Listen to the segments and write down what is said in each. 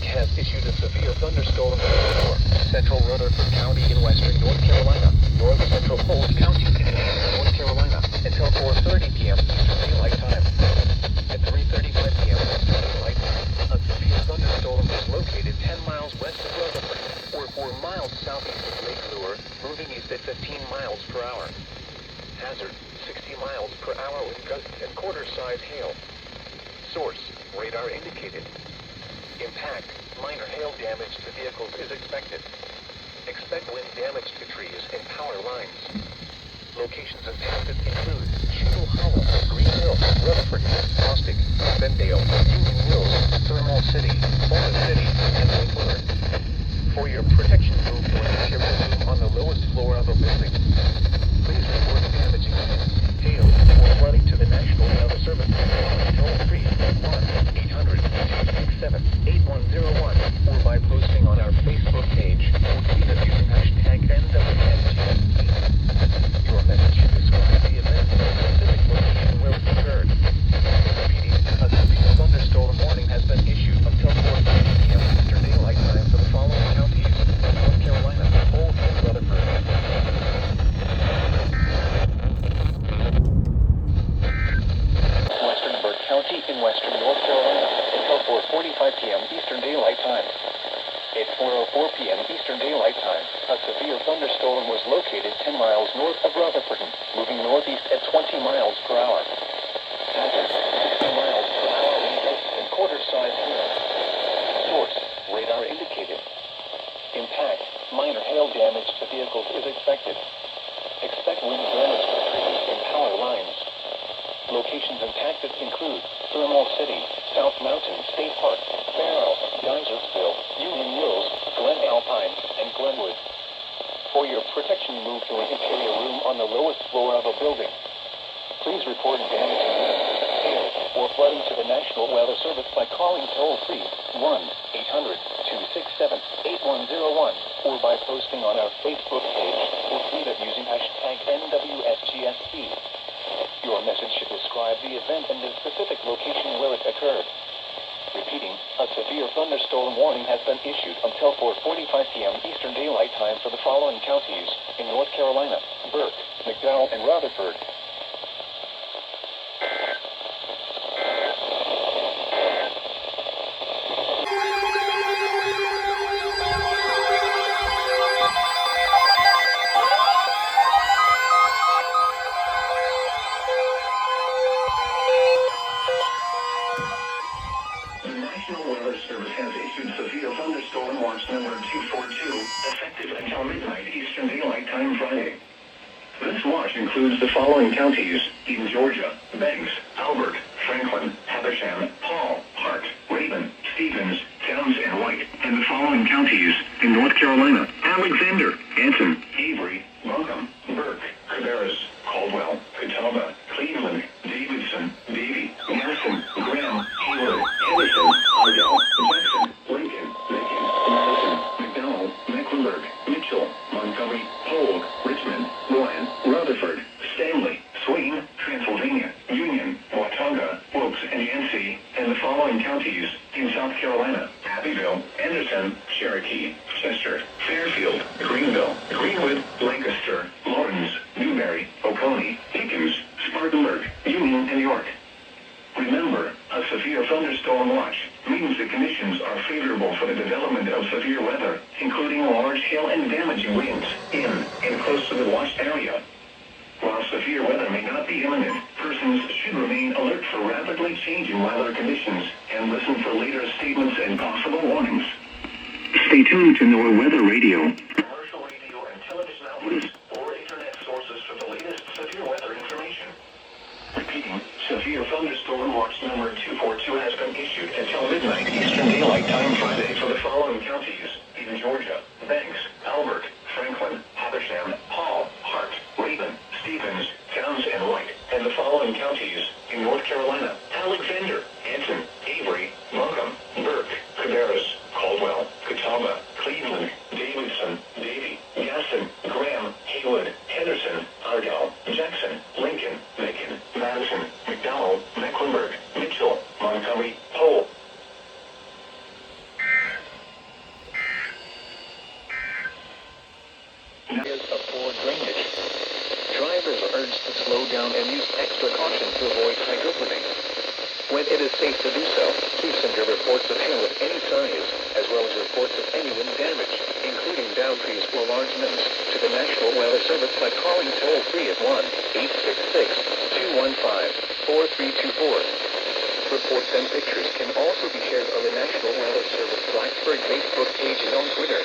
has issued a severe thunderstorm for central Rutherford County in western North Carolina, north central Polk County in North Carolina, until 4:30 p.m. Eastern Daylight Time. At 3:35 p.m. Eastern Daylight Time, a severe thunderstorm is located 10 miles west of Rutherford, or 4 miles southeast of Lake Lure, moving east at 15 miles per hour. Hazard, 60 miles per hour with gusts and quarter-size hail. Source, radar indicated. Impact, minor hail damage to vehicles is expected. Expect wind damage to trees and power lines. Locations impacted include Shingle Hollow, Green Hill, Rutherford, Caustic, Bendale, Union Mills, Thermal City, Fulton City, and Winkler. For your protection, move to a material room on the lowest floor of a building. Please report damaging wind, hail, or flooding to the National Weather Service by toll-free 1-800-267-8101 or by posting on our Facebook page or tweet us using hashtag NWSGSC. Your message should describe the event and the specific location where it occurred. Repeating, a severe thunderstorm warning has been issued until 4:30 p.m. Eastern Daylight Time for the following counties: North Carolina, Polk, and Rutherford. Western Burke County in western North Carolina until 4:45 p.m. Eastern Daylight Time. At 4:04 p.m. Eastern Daylight Time, a severe thunderstorm was located 10 miles north of Rutherford, moving northeast at 20 miles per hour. Hazard, 60 miles per hour wind gusts and quarter-size hail. Source, radar indicated. Impact, minor hail damage to vehicles is expected. Expect wind damage to trees and power lines. Locations impacted include Thermal City, South Mountain State Park, Fairhouse, Geysersville, Union Mills, Glen Alpine, and Glenwood. For your protection, move to an interior room on the lowest floor of a building. Please report damaging wind, hail, or flooding to the National Weather Service by calling toll-free 1-800-267-8101 or by posting on our Facebook page or tweet it using hashtag NWSGSC. Your message should describe the event and the specific location where it occurred. Repeating, a severe thunderstorm warning has been issued until 4:45 p.m. Eastern Daylight Time for the following counties in North Carolina: Burke, McDowell, and Rutherford. This watch includes the following counties in Georgia: Banks, Albert, Franklin, Habersham, Hall, Hart, Raven, Stevens, Towns, and White. And the following counties in North Carolina: Alexander, Anson, Avery, Buncombe, Burke, Cabarrus, Caldwell, Catawba, Cleveland, Davidson, Davie, Madison, Graham, Hayward, Henderson, Ardell, Jackson, Lincoln, Macon, Madison, McDowell, Mecklenburg, Mitchell, Montgomery, Polk, Richmond, Rowan, Rutherford, Stanley, Swain, Transylvania, Union, Watauga, Wilkes, and Yancey. And the following counties in South Carolina: Abbeville, Anderson, Cherokee, Chester, Fairfield, Greenville, Greenwood, Lancaster, Lawrence, Newberry, Oconee, Pickens, Spartanburg, Union, and York. Remember, a severe thunderstorm watch means the conditions are favorable for the development of severe weather, including large hail and damaging winds in and close to the watched area. While severe weather may not be imminent, persons should remain alert for rapidly changing weather conditions and listen for later statements and possible warnings. Stay tuned to NOAA Weather Radio. Commercial radio and television outlets or internet sources for the latest severe weather information. Repeating, severe thunderstorm watch number 242 has been issued until midnight Eastern Daylight Time Friday for the following counties in Georgia: Banks, Albert, Franklin, Habersham, Hall, Hart, Raven, Stevens, Towns, and White. And the following counties in North Carolina: Alexander, Anson, Avery, Buncombe, Burke, Cabarrus, Caldwell, Catawba, Cleveland, Davidson, Davie, Gaston, Graham, Haywood, Henderson, Ardell, Jackson, Lincoln, Macon, Madison, McDowell, Mecklenburg, Mitchell, Montgomery, Polk. of poor drainage. Drivers are urged to slow down and use extra caution to avoid hydroplaning. When it is safe to do so, please send your reports of hail of any size, as well as reports of any wind damage, including downed trees or large limbs, to the National Weather Service by calling toll-free at 1-866-215-4324. Reports and pictures can also be shared on the National Weather Service Blacksburg Facebook page and on Twitter.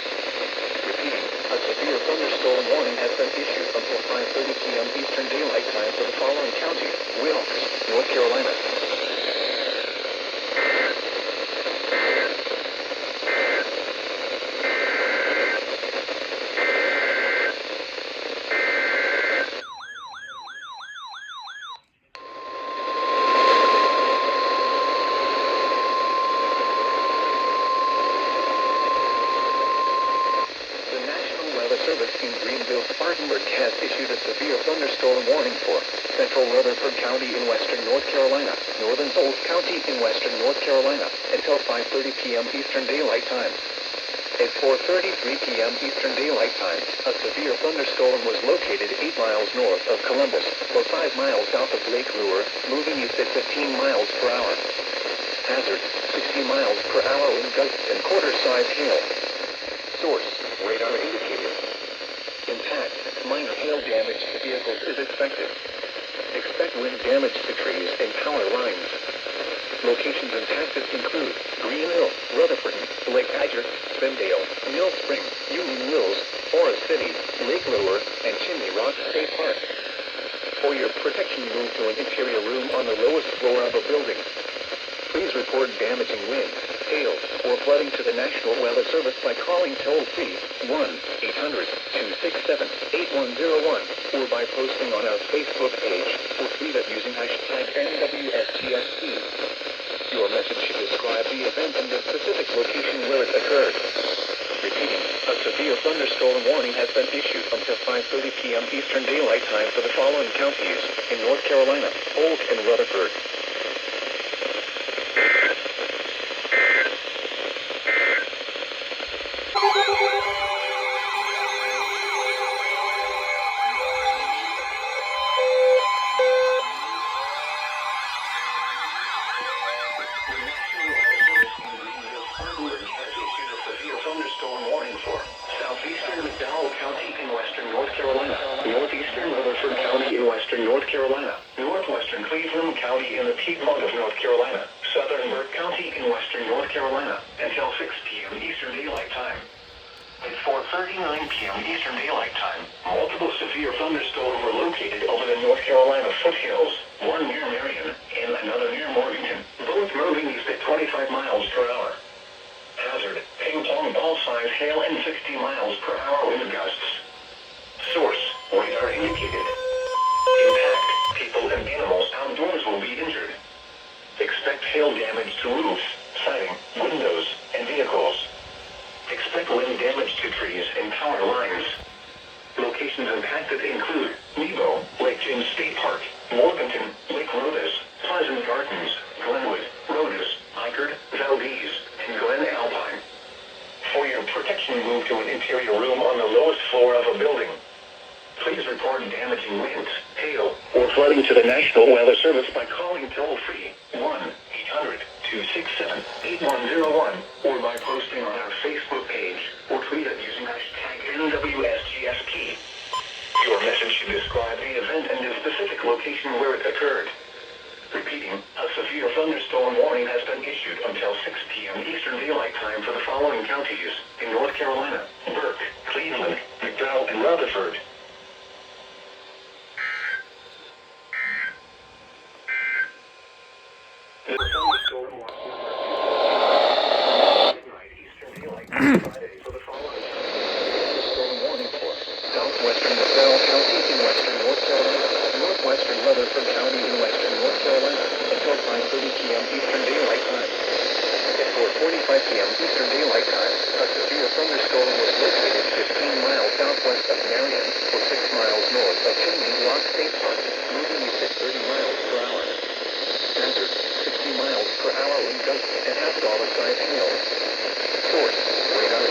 Repeating, a severe thunderstorm warning has been issued until 5:30 p.m. Eastern Daylight Time for the following counties: Wilkes, North Carolina; has issued a severe thunderstorm warning for Central Rutherford County in western North Carolina, Northern Polk County in western North Carolina, until 5:30 p.m. Eastern Daylight Time. At 4:33 p.m. Eastern Daylight Time, a severe thunderstorm was located 8 miles north of Columbus, or 5 miles south of Lake Lure, moving east at 15 miles per hour. Hazard, 60 miles per hour wind gusts and quarter-size hail. Source, radar indicator. Impact, minor hail damage to vehicles is expected. Expect wind damage to trees and power lines. Locations impacted include Greenville, Rutherford, Lake Badger, Spindale, Mill Spring, Union Mills, Forest City, Lake Lure, and Chimney Rock State Park. For your protection, move to an interior room on the lowest floor of a building. Please report damaging winds, hail, or flooding to the National Weather Service by calling toll-free 1-800-267-8101 or by posting on our Facebook page or tweet it using hashtag NWSGSP. Your message should describe the event and the specific location where it occurred. Repeating, a severe thunderstorm warning has been issued until 5:30 p.m. Eastern Daylight Time for the following counties in North Carolina: Polk and Rutherford. Northeastern Rutherford County in western North Carolina, northwestern Cleveland County in the Piedmont of North Carolina, southern Burke County in western North Carolina, until 6 p.m. Eastern Daylight Time. At 4:39 p.m. Eastern Daylight Time, multiple severe thunderstorms were located over the North Carolina foothills, one near Marion and another near Morganton, both moving east at 25 miles per hour. Hazard, ping-pong ball-size hail and 60 miles per hour wind gusts. Source, radar indicated. Impact, people and animals outdoors will be injured. Expect hail damage to roofs, siding, windows, and vehicles. Expect wind damage to trees and power lines. Locations impacted include Nebo, Lake James State Park, Morganton, Lake Rhodes, Pleasant Gardens, Glenwood, Rhodes, Eichard, Valdez, and Glen Alpine. For your protection, move to an interior room on the lowest floor of a building. Please report damaging winds, hail, or flooding to the National Weather Service by calling toll-free 1-800-267-8101 or by posting on our Facebook page or tweet it using hashtag NWSGSP. Your message should describe the event and the specific location where it occurred. Repeating, a severe thunderstorm warning has been issued until 6 p.m. Eastern Daylight Time for the following counties in North Carolina: Burke, Cleveland, McDowell, and Rutherford. The thunderstorm midnight Eastern Daylight Time Friday for the following thunderstorm warning for southwestern McDowell County in western North Carolina, northwestern Rutherford County in western North Carolina, until 5:30 p.m. Eastern Daylight Time. At 4:45 p.m. Eastern Daylight Time, a severe thunderstorm was located 15 miles southwest of Marion, or 6 miles north of Chimney Rock State Park, moving east at 30 miles per hour. Hazard, 60 miles per hour wind gusts and half dollar size hail. Source, radar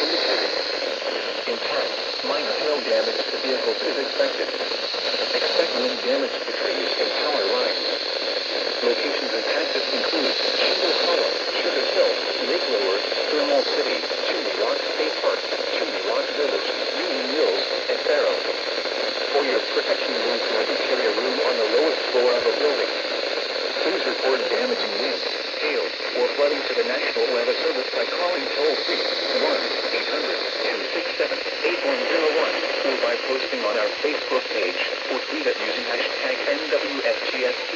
Facebook page or tweet it using hashtag NWSGST.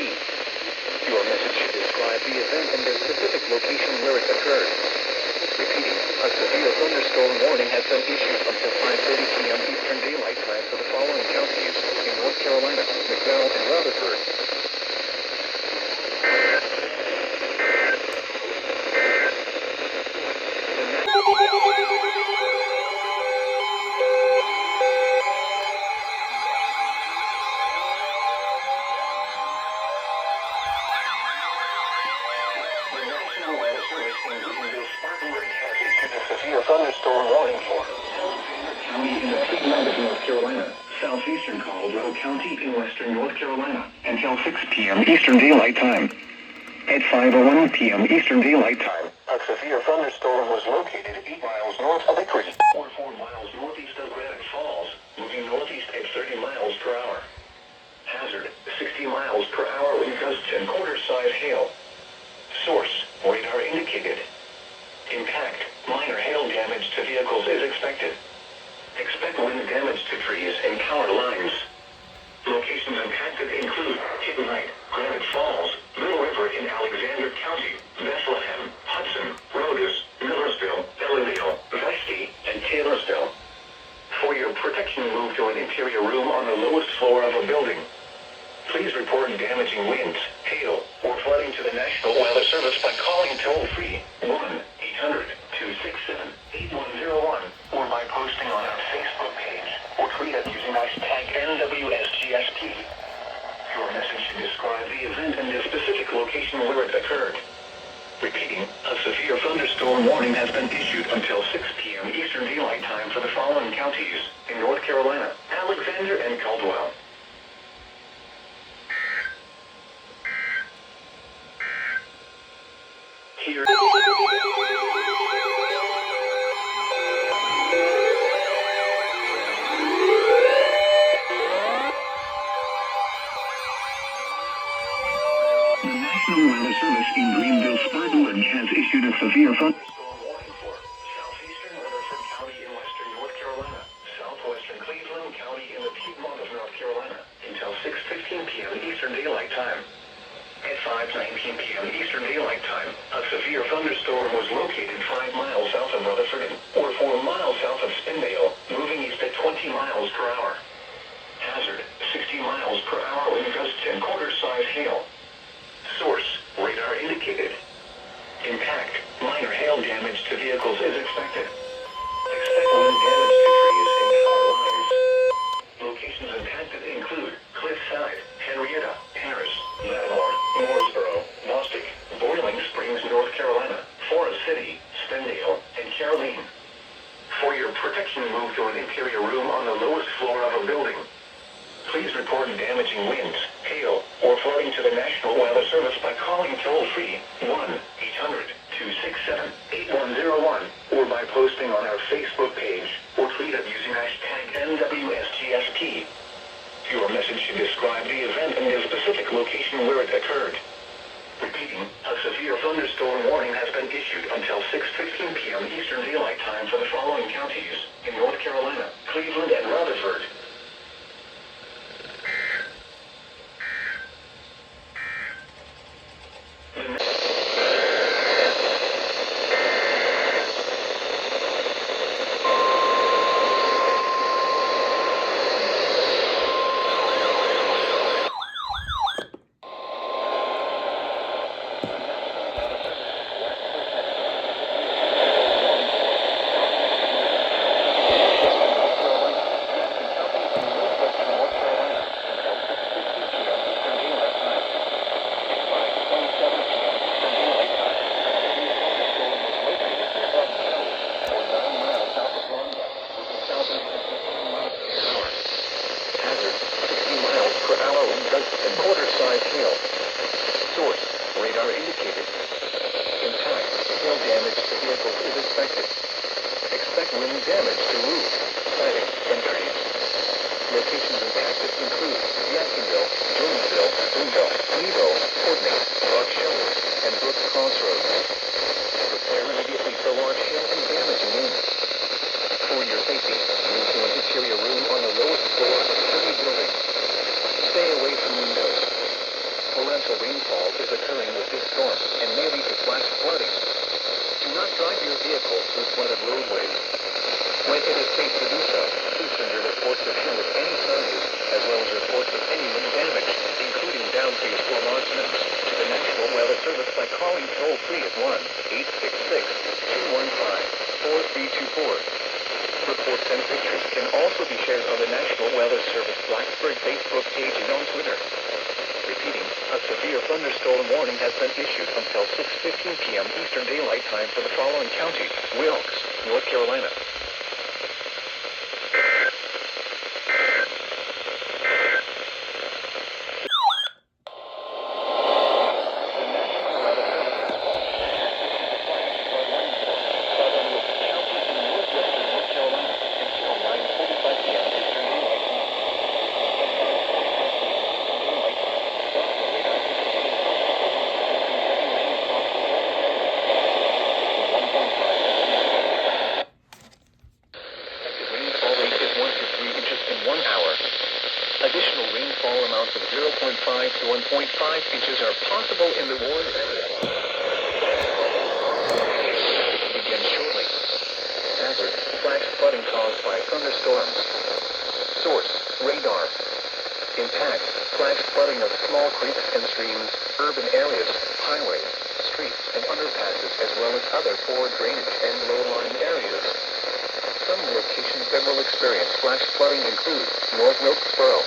Your message should describe the event and the specific location where it occurred. Repeating, a severe thunderstorm warning has been issued until 5:30 p.m. Eastern Daylight Time for the following counties in North Carolina, McDowell, and Rutherford. Severe thunderstorm warning for County in the Piedmont of North Carolina, southeastern Caldwell County in western North Carolina, until 6 p.m. Eastern Daylight Time. At 5:01 p.m. Eastern Daylight Time, a severe thunderstorm was located 8 miles north of Hickory, or 4 miles northeast of Granite Falls, moving northeast at 30 miles per hour. Hazard, 60 miles per hour wind gusts and quarter-size hail. Source, radar indicated. Impact, minor hail damage to vehicles is expected. Expect wind damage to trees and power lines. Locations impacted include Hidden Light, Granite Falls, Middle River in Alexander County, Bethlehem, Hudson, Rhodes, Millersville, Ellendale, Vestey, and Taylorsville. For your protection, move to an interior room on the lowest floor of a building. Please report damaging winds, hail, or flooding to the National Weather Service by calling toll-free 1-800-267-8101 or by posting on our Facebook page or tweet it using hashtag NWSGST. Your message should describe the event and the specific location where it occurred. Repeating, a severe thunderstorm warning has been issued until 6 p.m. Eastern Daylight Time for the following counties in North Carolina, Alexander and Caldwell. Here. The National Weather Service in Greenville, Spartanburg has issued a severe thunderstorm warning for southeastern Rutherford County in western North Carolina, southwestern Cleveland County in the Piedmont of North Carolina, until 6:15 p.m. Eastern Daylight Time. At 5:19 p.m. Eastern Daylight Time, a severe thunderstorm was located 5 miles south of Rutherford or 4 miles south of Spindale, moving east at 20 miles per hour. Hazard, 60 miles per hour wind gusts and quarter-size hail. Source, radar indicated. Impact, minor hail damage to vehicles is expected. Expect wind damage to trees and power lines. Locations impacted include Cliffside, Henrietta, Harris, Lattimore, Mooresboro, Bostic, Boiling Springs, North Carolina, Forest City, Spindale, and Caroline. For your protection, move to an interior room on the lowest floor of a building. Please report damaging winds, hail, or flooding to the National Weather Service by calling toll-free 1-800-267-8101 or by posting on our Facebook page or tweet it using hashtag NWSGST. Your message should describe the event and the specific location where it occurred. Repeating, a severe thunderstorm warning has been issued until 6:15 p.m. Eastern Daylight Time for the following counties in North Carolina, Cleveland, and Rutherford. to flooded roadways. When it is safe to do so, please send your reports of hail of any size, as well as reports of any wind damage, including downpours or lodgements, to the National Weather Service by calling toll-free at 1-866-215-4324. Reports and pictures can also be shared on the National Weather Service Blacksburg Facebook page and on Twitter. Repeating, a severe thunderstorm warning has been issued until 6:15 p.m. Eastern Daylight Time for the following counties: Wilkes, North Carolina; additional rainfall amounts of 0.5 to 1.5 inches are possible in the warned area. Begin shortly. Hazard: flash flooding caused by thunderstorms. Source: radar. Impact: flash flooding of small creeks and streams, urban areas, highways, streets, and underpasses, as well as other poor drainage and low-lying areas. Some locations that will experience flash flooding include North Wilkesboro,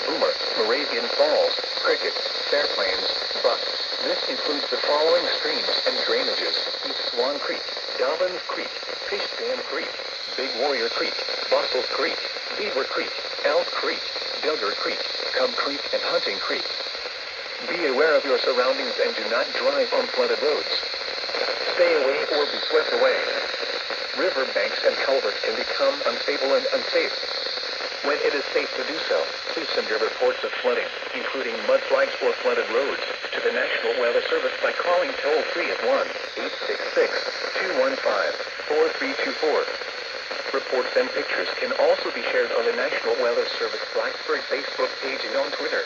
Boomer, Moravian Falls, Cricket, Fair Plains, Buck. This includes the following streams and drainages: East Swan Creek, Dobbins Creek, Fish Dam Creek, Big Warrior Creek, Bustles Creek, Beaver Creek, Elk Creek, Duggar Creek, Cub Creek, and Hunting Creek. Be aware of your surroundings and do not drive on flooded roads. Stay away or be swept away. River banks and culverts can become unstable and unsafe. When it is safe to do so, please send your reports of flooding, including mudflags or flooded roads, to the National Weather Service by calling toll-free at 1-866-215-4324. Reports and pictures can also be shared on the National Weather Service Blacksburg Facebook page and on Twitter.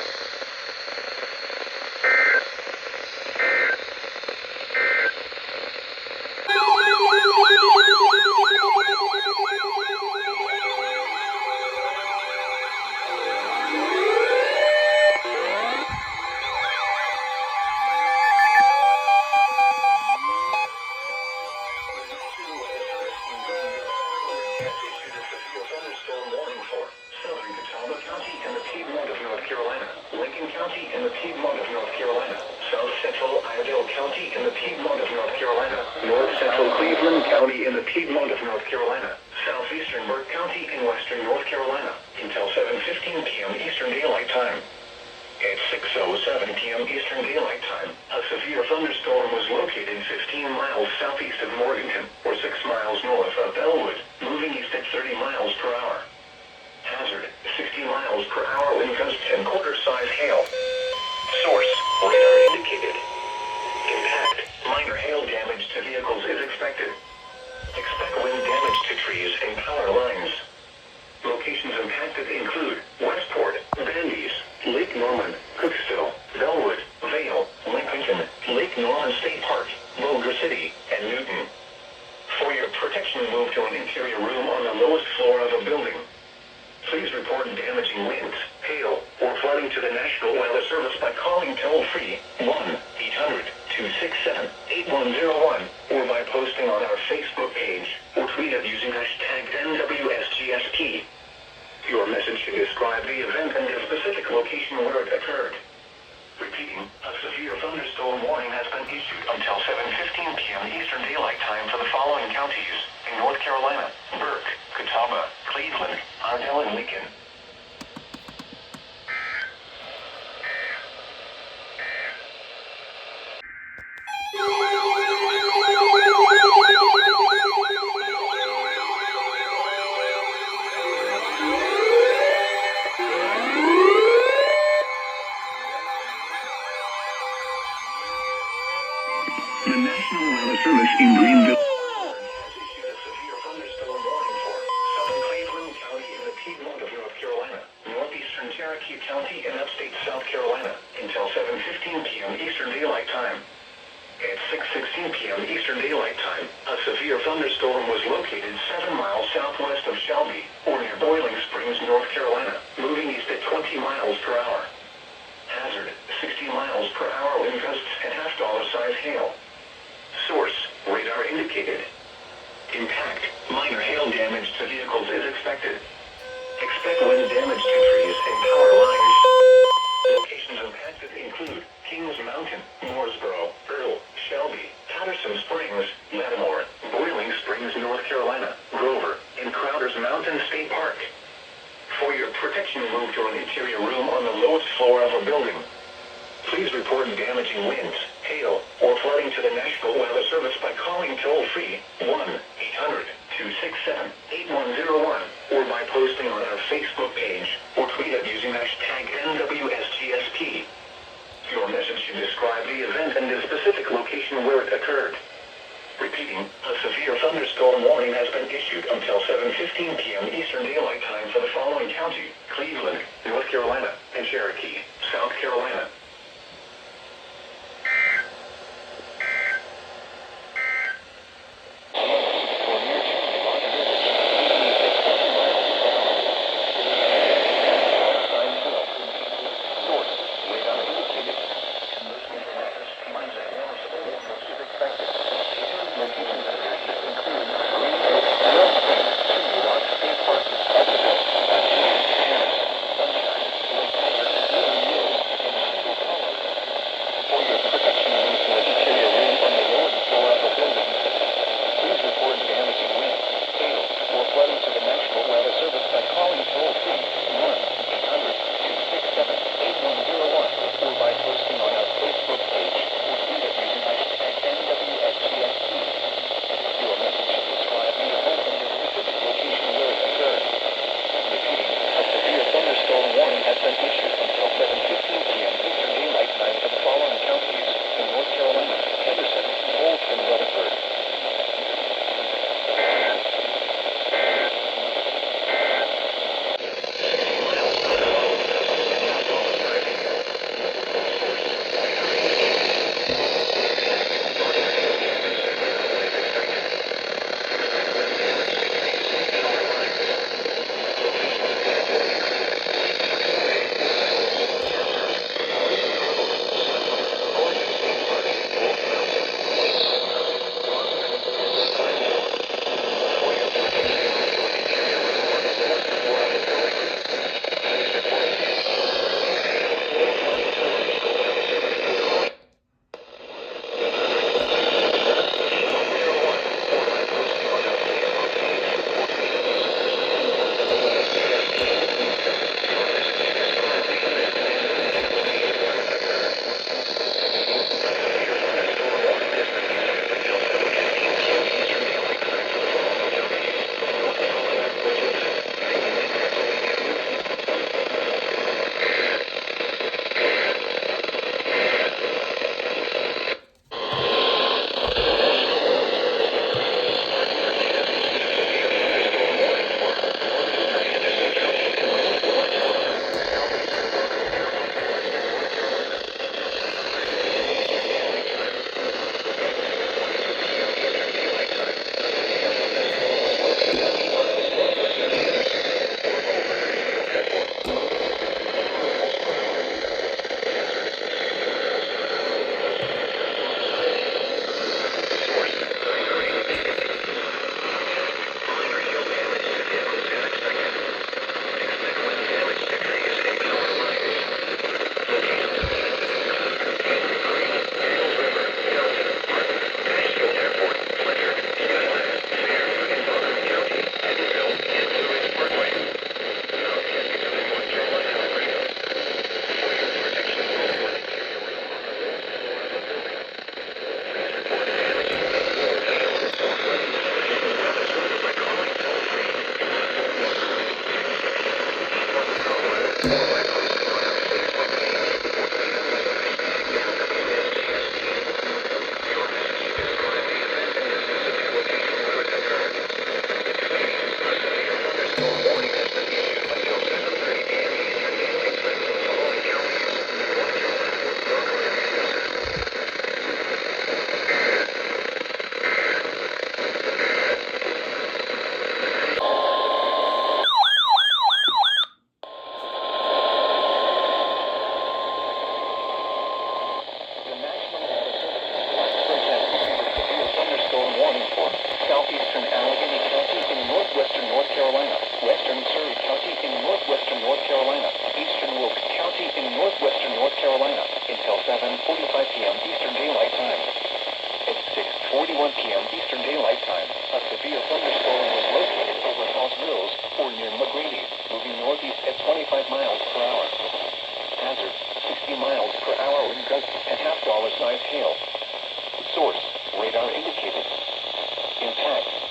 In the Piedmont of North Carolina, South Central Iredell County in the Piedmont of North Carolina, North Central Cleveland County in the Piedmont of North Carolina, Southeastern Burke County in Western North Carolina, until 7:15 p.m. Eastern Daylight Time. At 6:07 p.m. Eastern Daylight Time, a severe thunderstorm was located 15 miles southeast of Morganton, or 6 miles north of Bellwood, moving east at 30 miles per hour. Hazard: 60 miles per hour wind gusts and quarter-size hail. Source: radar indicated. Impact: minor hail damage to vehicles is expected. Expect wind damage to trees and power lines. Locations impacted include Westport, Bandies, Lake Norman, Cooksville, Bellwood, Vale, Lincoln, Lake Norman State Park, Boulder City, and Newton. For your protection, move to an interior room on the lowest floor of a building. Please report damaging winds, hail, or flooding to the National Weather Service by calling toll-free 1-800-267-8101 or by posting on our Facebook page or tweet it using #NWSGSP. Your message should describe the event and the specific location where it occurred. Repeating, a severe thunderstorm warning has been issued until 7:15 p.m. Eastern Daylight Time for the following counties: in North Carolina, Burke, Catawba, Cleveland, Iredell, and Lincoln. The National Weather Service in Greenville has issued a severe thunderstorm warning. thunderstorm was located 7 miles southwest of Shelby, or near Boiling Springs, North Carolina, moving east at 20 miles per hour. Hazard, 60 miles per hour wind gusts and half-dollar size hail. Source, radar indicated. Impact, minor hail damage to vehicles is expected. Expect wind damage to trees and power lines. Locations impacted include Kings Mountain, Mooresboro, Earl, Shelby, Patterson Springs, Lattimore, Boiling Springs, North Carolina, Grover, and Crowder's Mountain State Park. For your protection, move to an interior room on the lowest floor of a building. Please report damaging winds, hail, or flooding to the National Weather Service by calling toll-free 1-800-267-8101 or by posting on our Facebook page or tweet it using hashtag NWSGSP. Your message should describe the event and the specific location where it occurred. Repeating, a severe thunderstorm warning has been issued until 7:15 p.m. Eastern Daylight Time for the following county: Cleveland, North Carolina, and Cherokee, South Carolina.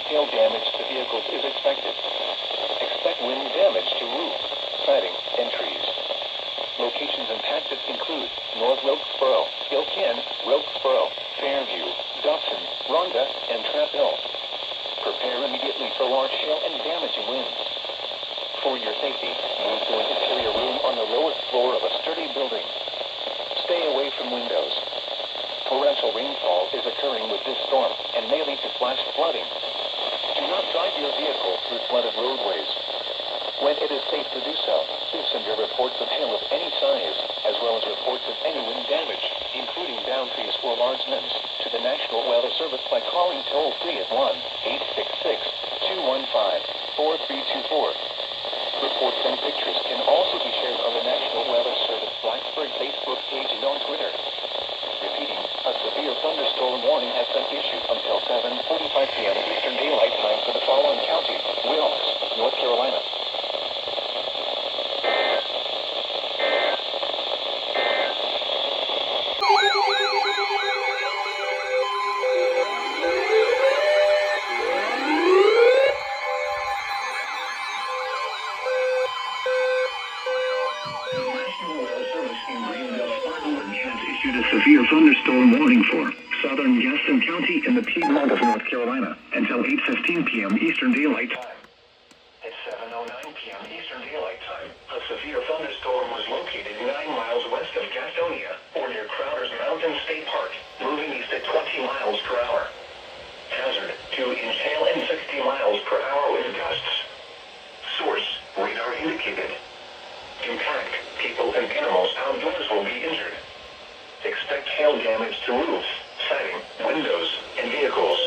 Hail damage to vehicles is expected. Expect wind damage to roofs, siding, and trees. Locations impacted include North Wilkesboro, Gilcan, Wilkesboro, Fairview, Dawson, Rhonda, and Trap Hill. Prepare immediately for large hail and damaging winds. For your safety, move to an interior room on the lowest floor of a sturdy building. Stay away from windows. Torrential rainfall is occurring with this storm and may lead to flash flooding. Do not drive your vehicle through flooded roadways. When it is safe to do so, please send your reports of hail of any size, as well as reports of any wind damage, including down trees or large limbs, to the National Weather Service by calling toll-free at 1-866-215-4324. Reports and pictures can also be shared on the National Weather Service Blacksburg Facebook page and on Twitter. Repeating, a severe thunderstorm warning has been issued until 7:45 p.m. Eastern Daylight Time for the following counties: Wilkes, North Carolina. A severe thunderstorm warning for southern Gaston County in the Piedmont of North Carolina until 8:15 p.m. Eastern Daylight Time. At 7:09 p.m. Eastern Daylight Time, a severe thunderstorm was located 9 miles west of Gastonia, or near Crowder's Mountain State Park, moving east at 20 miles per hour. Hazard: 2-inch hail and 60 miles per hour wind gusts. Source: radar indicated. Impact: people and animals outdoors will be injured. Expect hail damage to roofs, siding, windows, and vehicles.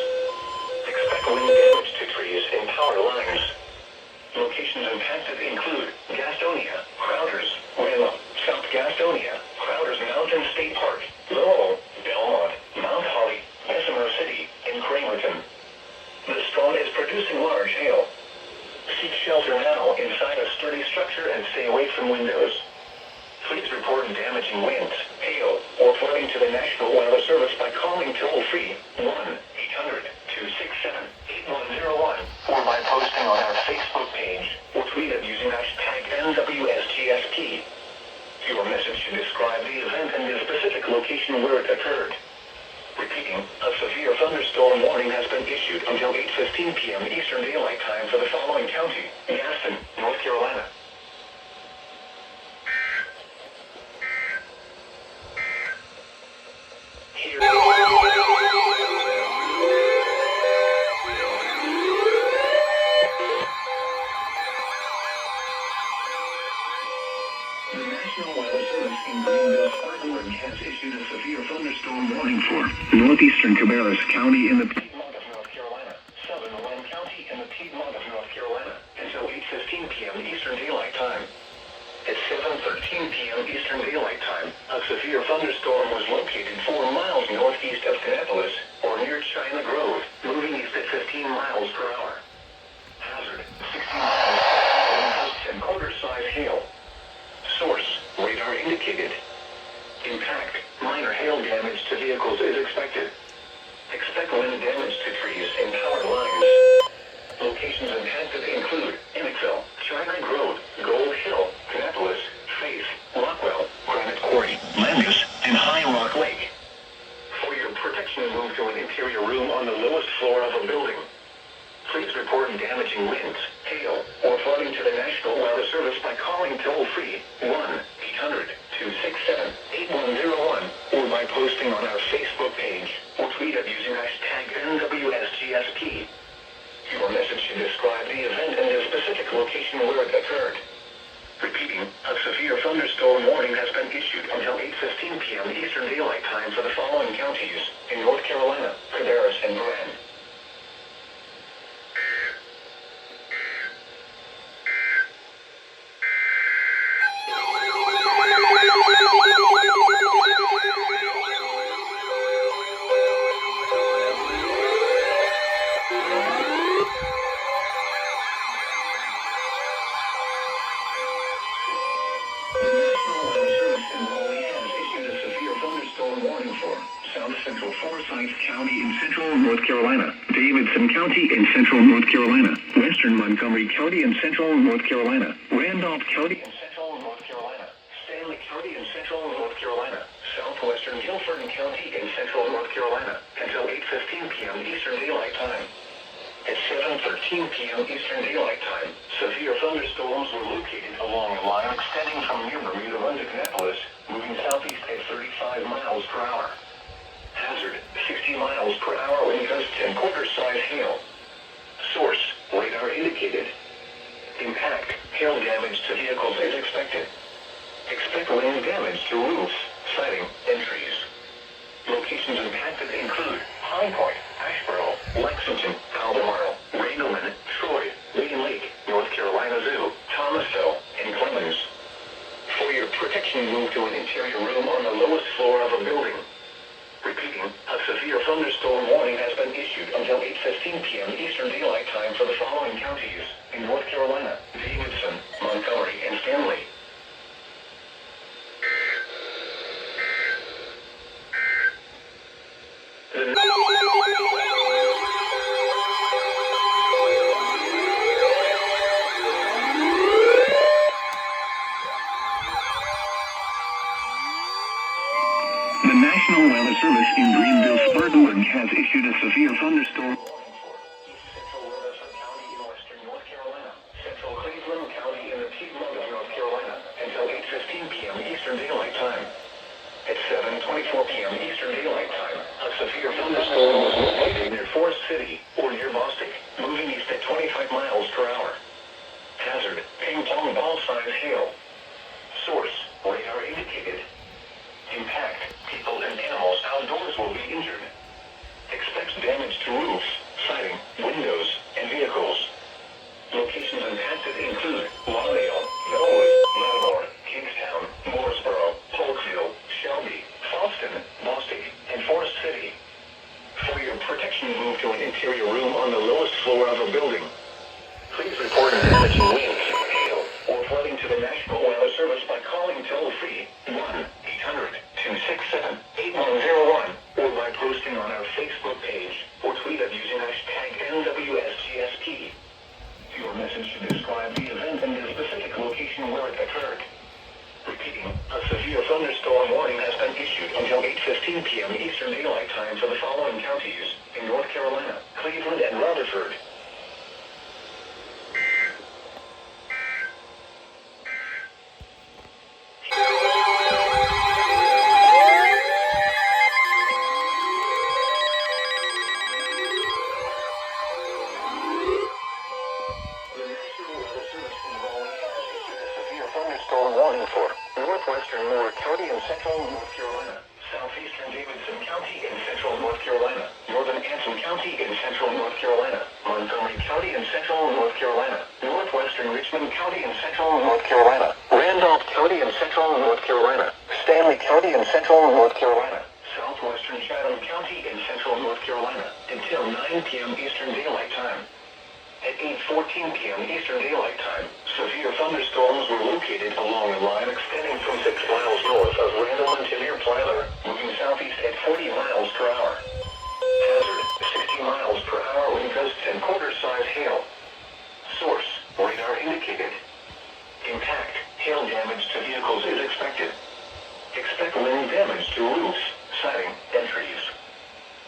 Expect wind damage to trees and power lines. Locations impacted include Gastonia, Crowders, Waymo, South Gastonia, Crowders Mountain State Park, Lowell, Belmont, Mount Holly, Bessemer City, and Cramerton. The storm is producing large hail. Seek shelter now inside a sturdy structure and stay away from windows. Please report damaging winds, hail, or flooding to the National Weather Service by calling toll-free 1-800-267-8101 or by posting on our Facebook page or tweet it using hashtag NWSGSP. Your message should describe the event and the specific location where it occurred. Repeating, a severe thunderstorm warning has been issued until 8:15 p.m. Eastern Daylight Time for the following county: Gaston, North Carolina. The National Weather Service in Greenville, Spartanburg has issued a severe thunderstorm warning for northeastern Cabarrus County in the Piedmont of North Carolina, southern Wayne County in the Piedmont of North Carolina, until 8:15 p.m. Eastern Daylight Time. At 7:13 p.m. Eastern Daylight Time, a severe thunderstorm was located 4 miles northeast of Kannapolis, or near China Grove, moving east at 15 miles per hour. Hazard: 60 miles per hour wind gusts and quarter-size hail. Source: radar indicated. Impact: minor hail damage to vehicles is expected. Expect wind damage to trees and power lines. Locations impacted include Emmetsville, China Grove, Gold Hill, Kannapolis, Faith, Rockwell, Granite Quarry, Landis, and High Rock Lake. For your protection, move to an interior room on the lowest floor of a building. Please report damaging winds, hail, or flooding to the National Weather Service by calling toll-free 1-800-267-8101 or by posting on our Facebook page or tweet it using hashtag NWSGSP. Your message should describe the event and the specific location where it occurred. Repeating, a severe thunderstorm warning has been issued until 8:15 p.m. Eastern Daylight Time for the following counties in North Carolina, Cabarrus, and Brand. South Central Forsyth County in central North Carolina. County in central North Carolina, western Montgomery County in central North Carolina, Randolph County in central North Carolina, Stanley County in central North Carolina, southwestern Guilford County in central North Carolina, until 8:15 p.m. Eastern Daylight Time. At 7:13 p.m. Eastern Daylight Time, severe thunderstorms were located along a line extending from near Bermuda Run to Kannapolis, moving southeast at 35 miles per hour. Hazard, 60 miles per hour wind gusts and quarter-size hail. Source, radar indicated. Impact, hail damage to vehicles is expected. Expect wind damage to roofs, siding, and trees. Locations impacted include High Point, Asheboro, Lexington, Albemarle, Randleman, Troy, Lean Lake, North Carolina Zoo, Thomasville, and Clemens. For your protection, move to an interior room on the lowest floor of a building. Repeating, a severe thunderstorm warning has been issued until 8:15 p.m. Eastern Daylight Time for the following counties in North Carolina: Davidson, Montgomery, and Stanley. The National Weather Service in Greenville, Spartanburg has issued a severe thunderstorm warning for East Central Rutherford County in western North Carolina, Central Cleveland County in the Piedmont of North Carolina, until 8:15 p.m. Eastern Daylight Time. At 7:24 p.m. Eastern Daylight Time, a severe thunderstorm was located near Forest City or near Bostic, moving east at 25 miles per hour. Hazard, ping-pong ball-size hail. Source, radar indicated. Impact, people and animals outdoors will be injured. Expect damage to roofs, siding, windows, and vehicles. Locations impacted include Lawndale, Bellwood, Lattimore, Kingstown, Mooresboro, Polksville, Shelby, Fallston, Bostic, and Forest City. For your protection, move to an interior room on the lowest floor of a building. Please report damaging winds, hail, or flooding to the National Weather Service by calling toll-free 1-800-267-8101 or by posting on our Facebook page or tweet us using hashtag NWSGSP. Your message should describe the event and the specific location where it occurred. Repeating, a severe thunderstorm warning has been issued until 8:15 p.m. Eastern Daylight Time for the following counties in North Carolina, Cleveland, and Rutherford. Thunderstorm warning for northwestern Moore County in central North Carolina, southeastern Davidson County in central North Carolina, northern Anson County in central North Carolina, Montgomery County in central North Carolina, northwestern Richmond County in central North Carolina, Randolph County in central North Carolina, Stanley County in central North Carolina, southwestern Chatham County in central North Carolina, until 9 p.m. Eastern Daylight Time. At 8:14 p.m. Eastern Daylight Time, severe thunderstorms were located along a line extending from 6 miles north of Randleman to near Plyler, moving southeast at 40 miles per hour. Hazard, 60 miles per hour wind gusts and quarter-size hail. Source, radar indicated. Impact, hail damage to vehicles is expected. Expect wind damage to roofs, siding, and trees.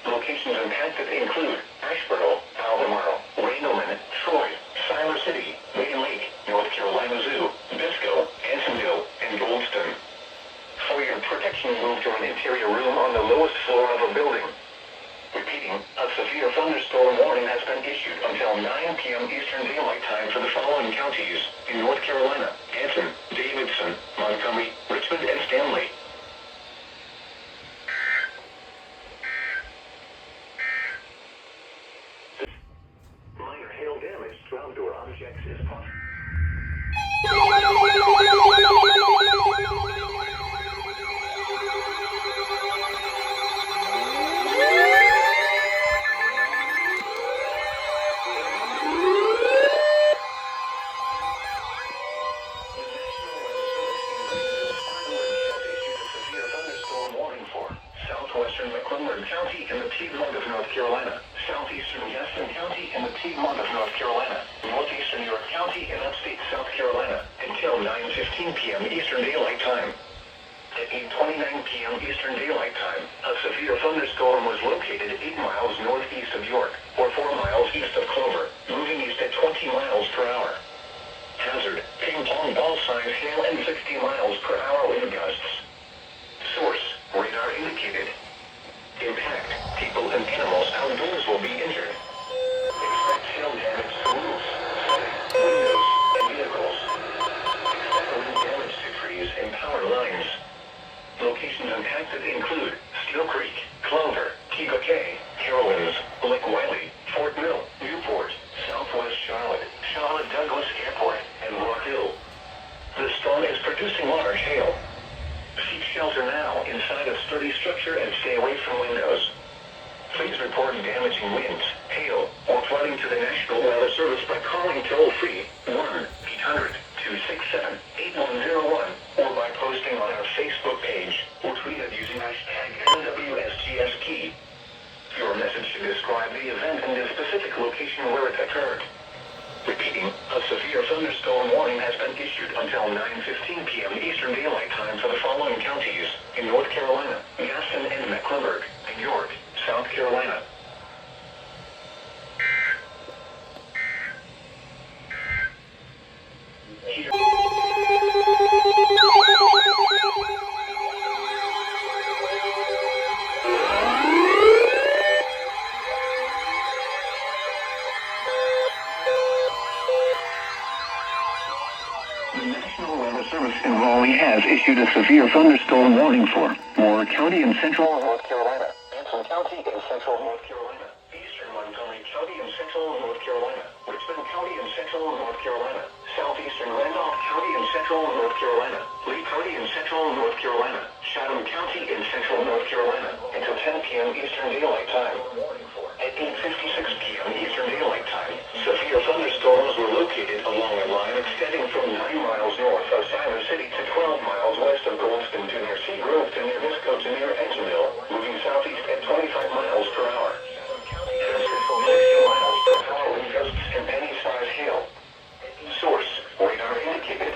Locations impacted include Asheboro, Albemarle, Randleman, Troy, Siler City, Lean Lake, North Carolina Zoo, Bisco, Ansonville, and Goldston. For your protection, move to an interior room on the lowest floor of a building. Repeating, a severe thunderstorm warning has been issued until 9 p.m. Eastern Daylight Time for the following counties in North Carolina: Anson, Davidson, Montgomery, Richmond, and Stanley. Minor hail damage to outdoor objects is possible. Southwestern McClellan County in the Piedmont of North Carolina, southeastern Gaston County Piedmont of North Carolina, northeastern York County, and upstate South Carolina until 9:15 p.m. Eastern Daylight Time. At 8:29 p.m. Eastern Daylight Time, a severe thunderstorm was located 8 miles northeast of York, or 4 miles east of Clover, moving east at 20 miles per hour. Hazard, ping-pong ball size hail and 60 miles per hour wind gusts. Source, radar indicated. Impact, people and animals outdoors will be injured. Expect hail damage to roofs, windows, and vehicles. Expect wind damage to trees and power lines. Locations impacted include Steel Creek, Clover, Kego Cay, Carowinds, Lake Wiley, Fort Mill, Newport, Southwest Charlotte, Charlotte Douglas Airport, and Rock Hill. The storm is producing large hail. Seek shelter now inside a sturdy structure and stay away from windows. Please report damaging winds, hail, or flooding to the National Weather Service by calling toll-free 1-800-267-8101 or by posting on our Facebook page or tweet it using #NWSGSP. Your message should describe the event and the specific location where it occurred. Repeating, a severe thunderstorm warning has been issued until 9:15 p.m. Eastern Daylight Time for the following counties in North Carolina, Gaston and Mecklenburg, and York, South Carolina. Here. The National Weather Service in Raleigh has issued a severe thunderstorm warning for Moore County in central North Carolina, Anson County in central North Carolina, eastern Montgomery County in central North Carolina, Richmond County in central North Carolina, southeastern Randolph County in central North Carolina, Lee County in central North Carolina, Chatham County in central North Carolina until 10 p.m. Eastern Daylight Time. At 8:56 p.m. Eastern Daylight Time, severe thunderstorms were located along a line extending from 9 miles north of Siler City to 12 miles west of Goldston to near Seagrove to near Visco to near Edgemville, moving southeast at 25 miles per hour. Hazard for 60 miles per hour wind gusts and penny-sized hail. Source, radar indicated.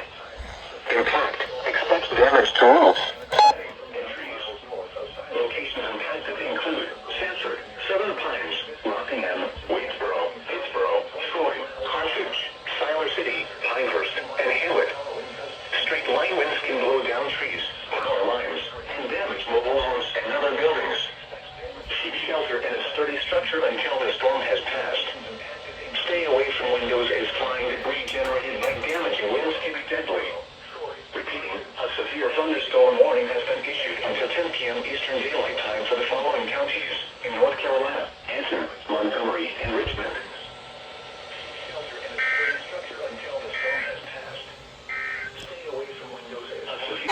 Impact, expect damage to roofs, siding, and trees. Locations impacted include Sanford, Southern Pines, Rockingham, Waynesboro, Pittsboro, Troy, Carthage, Siler City, Pinehurst, and Hewitt. Straight line winds can blow down trees, power lines, and damage mobile homes and other buildings. Seek shelter in a sturdy structure until the storm has passed. Stay away from windows as flying debris generated by damaging winds can be deadly. Repeating, a severe thunderstorm warning has been issued until 10 p.m. Eastern Daylight Time for the following counties in North Carolina, Anson, Montgomery, and Richmond. Shelter in a sturdy structure until the storm has passed. Stay away from windows as a severe...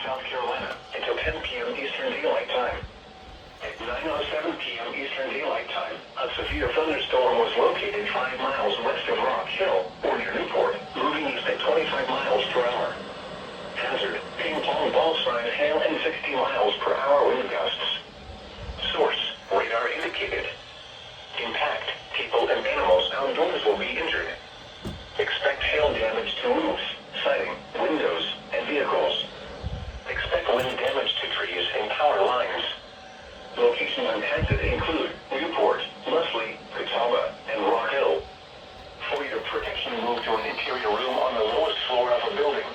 South Carolina until 10 p.m. Eastern Daylight Time. At 9:07 p.m. Eastern Daylight Time, a severe thunderstorm was located 5 miles west of Rock Hill, or near Newport, moving east at 25 miles per hour. Hazard, ping-pong ball size hail and 60 miles per hour wind gusts. Source, radar indicated. Impact, people and animals outdoors will be injured. Expect hail damage to roofs, siding, windows, and vehicles. Expect wind damage to trees and power lines. Locations impacted include Newport, Leslie, Catawba, and Rock Hill. For your protection, move to an interior room on the lowest floor of a building.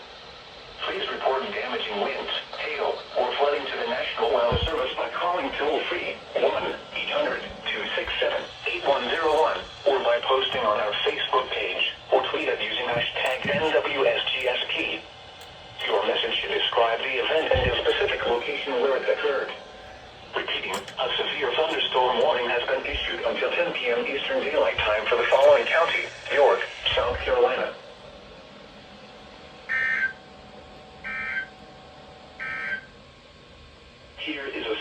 Please report damaging winds, hail, or flooding to the National Weather Service by calling toll-free 1-800-267-8101 or by posting on our Facebook page or tweet it using #NWSGSP. Your message should describe the event and the specific location where it occurred. Repeating, a severe thunderstorm warning has been issued until 10 p.m. Eastern Daylight Time for the following county, York, South Carolina. Here is a...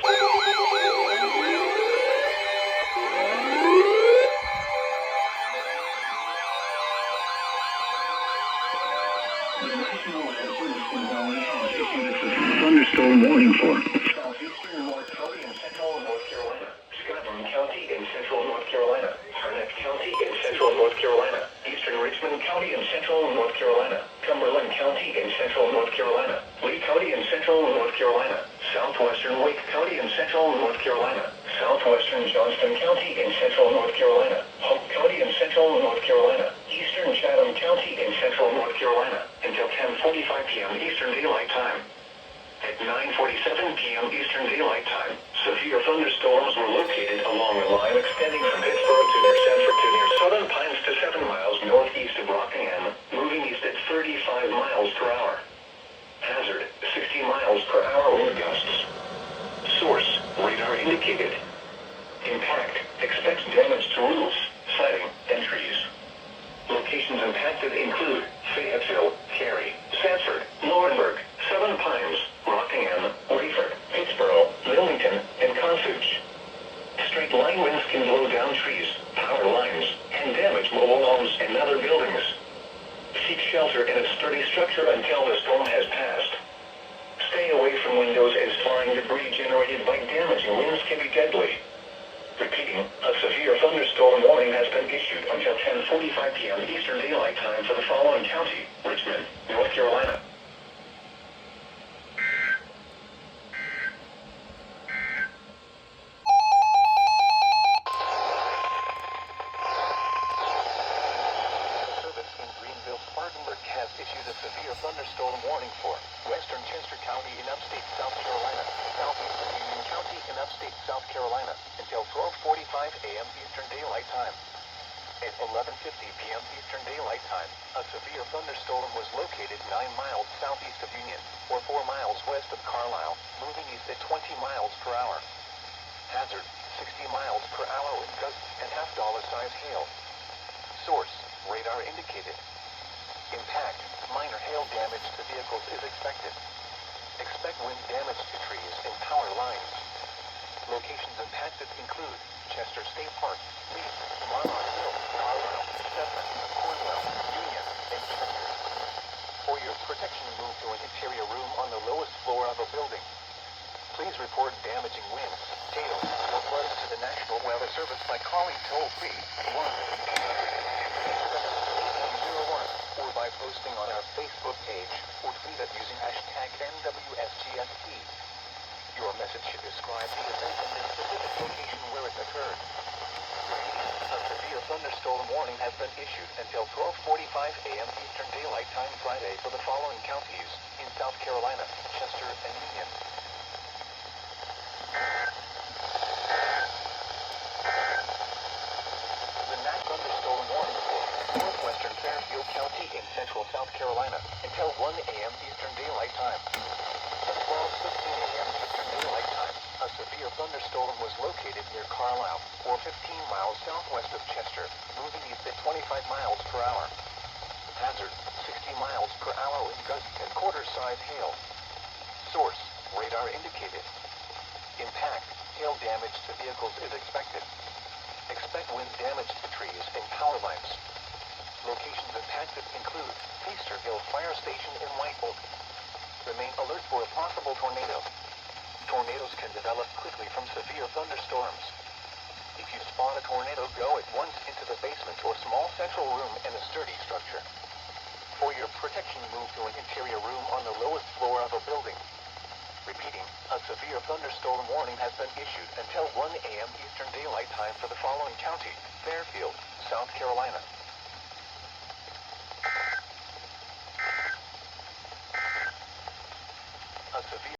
thunderstorm warning for southeastern North County in central North Carolina, Scotland County in central North Carolina, Harnett County in central North Carolina, eastern Richmond County in central North Carolina, Cumberland County in central North Carolina, Lee County in central North Carolina, southwestern Wake County in central North Carolina, southwestern Johnston County in central North Carolina, Hope County in central North Carolina, eastern Chatham County in central North Carolina, until 10:45 p.m. Eastern Daylight Time. At 9:47 p.m. Eastern Daylight Time, severe thunderstorms were located along a line extending from Pittsburgh to near Sanford to near Southern Pines to 7 miles northeast of Rockingham, moving east at 35 miles per hour. Hazard, 60 miles per hour wind gusts. Source, radar indicated. Impact, expects damage to roofs, siding, and trees. Locations impacted include Fayetteville, Cary, Sanford, Laurinburg, Southern Pines, Rockingham, Rayford, Pittsboro, Millington, and Carthage. Straight line winds can blow down trees, power lines, and damage mobile homes and other buildings. Seek shelter in a sturdy structure until the storm has passed. Stay away from windows as flying debris generated by damaging winds can be deadly. Repeating, a severe thunderstorm warning has been issued until 10:45 p.m. Eastern Daylight Time for the following county: Richmond, North Carolina. Service in Greenville, Spartanburg has issued a severe thunderstorm warning for western Chester County in upstate South Carolina, southeastern Union County in upstate South Carolina, until 12:45 a.m. Eastern Daylight Time. At 11:50 p.m. Eastern Daylight Time, a severe thunderstorm was located 9 miles southeast of Union, or 4 miles west of Carlisle, moving east at 20 miles per hour. Hazard, 60 miles per hour with gusts and half-dollar-size hail. Source, radar indicated. Impact, minor hail damage to vehicles is expected. Expect wind damage to trees and power lines. Locations impacted include Chester State Park, Lee, Monarch Hill, Carlisle, Stedman, Cornwell, Union, and Chester. For your protection, move to an interior room on the lowest floor of a building. Please report damaging winds, hail, or floods to the National Weather Service by calling toll-free 1-800-701 or by posting on our Facebook page or tweet us using hashtag NWSGST. Your message should describe the event and the specific location where it occurred. A severe thunderstorm warning has been issued until 12:45 a.m. Eastern Daylight Time Friday for the following counties in South Carolina, Chester, and Union. The national thunderstorm warning for northwestern Fairfield County in central South Carolina until 1 a.m. Eastern Daylight Time. At 12:15 a.m. Eastern Daylight Time, a severe thunderstorm was located near Carlisle, or 15 miles southwest of Chester, moving east at 25 miles per hour. Hazard, 60 miles per hour with gusts and quarter-size hail. Source, radar indicated. Impact, hail damage to vehicles is expected. Expect wind damage to trees and power lines. Locations impacted include Feasterville Fire Station in White Oak. Remain alert for a possible tornado. Tornadoes can develop quickly from severe thunderstorms. If you spot a tornado, go at once into the basement or small central room in a sturdy structure. For your protection, move to an interior room on the lowest floor of a building. Repeating, a severe thunderstorm warning has been issued until 1 a.m. Eastern Daylight Time for the following county: Fairfield, South Carolina.